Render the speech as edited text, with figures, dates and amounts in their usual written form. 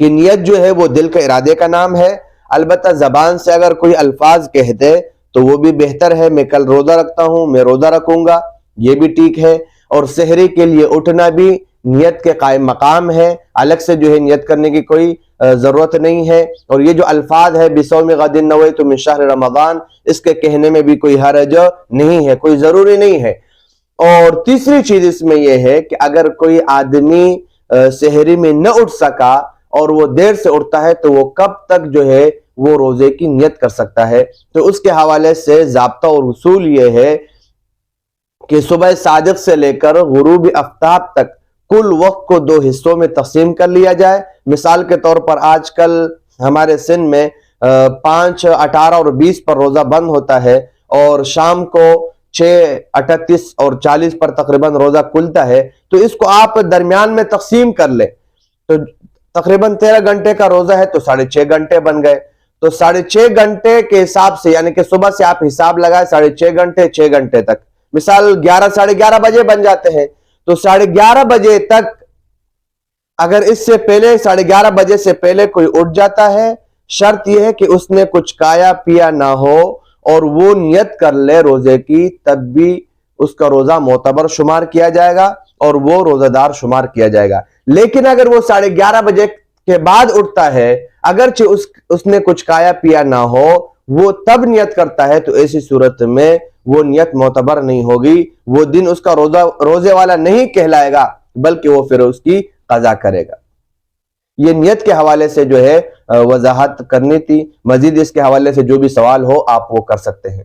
کہ نیت جو ہے وہ دل کے ارادے کا نام ہے، البتہ زبان سے اگر کوئی الفاظ کہہ دے تو وہ بھی بہتر ہے، میں کل روزہ رکھتا ہوں، میں روزہ رکھوں گا، یہ بھی ٹھیک ہے۔ اور سحری کے لیے اٹھنا بھی نیت کے قائم مقام ہے، الگ سے جو ہے نیت کرنے کی کوئی ضرورت نہیں ہے۔ اور یہ جو الفاظ ہے بِصَوْمِ غَدٍ نَوَيْتُ مِنْ شَهْرِ رمضان، اس کے کہنے میں بھی کوئی حرج نہیں ہے، کوئی ضروری نہیں ہے۔ اور تیسری چیز اس میں یہ ہے کہ اگر کوئی آدمی سحری میں نہ اٹھ سکا اور وہ دیر سے اٹھتا ہے تو وہ کب تک جو ہے وہ روزے کی نیت کر سکتا ہے؟ تو اس کے حوالے سے ضابطہ اور اصول یہ ہے کہ صبح صادق سے لے کر غروب آفتاب تک کل وقت کو 2 حصوں میں تقسیم کر لیا جائے۔ مثال کے طور پر آج کل ہمارے سندھ میں 5, 18 اور 20 پر روزہ بند ہوتا ہے، اور شام کو 6, 38 اور 40 پر تقریباً روزہ کھلتا ہے۔ تو اس کو آپ درمیان میں تقسیم کر لیں تو تقریباً 13 گھنٹے کا روزہ ہے تو 6.5 گھنٹے بن گئے۔ تو 6.5 گھنٹے کے حساب سے، یعنی کہ صبح سے آپ حساب لگائے 6.5 گھنٹے، 6 گھنٹے تک، مثال 11, 11:30 بجے بن جاتے ہیں، تو 11:30 بجے تک اگر اس سے پہلے 11:30 بجے سے پہلے کوئی اٹھ جاتا ہے، شرط یہ ہے کہ اس نے کچھ کھایا پیا نہ ہو اور وہ نیت کر لے روزے کی، تب بھی اس کا روزہ معتبر شمار کیا جائے گا اور وہ روزہ دار شمار کیا جائے گا۔ لیکن اگر وہ 11:30 بجے کے بعد اٹھتا ہے، اگرچہ اس نے کچھ کھایا پیا نہ ہو، وہ تب نیت کرتا ہے، تو ایسی صورت میں وہ نیت معتبر نہیں ہوگی، وہ دن اس کا روزے والا نہیں کہلائے گا، بلکہ وہ پھر اس کی قضا کرے گا۔ یہ نیت کے حوالے سے جو ہے وضاحت کرنی تھی، مزید اس کے حوالے سے جو بھی سوال ہو آپ وہ کر سکتے ہیں۔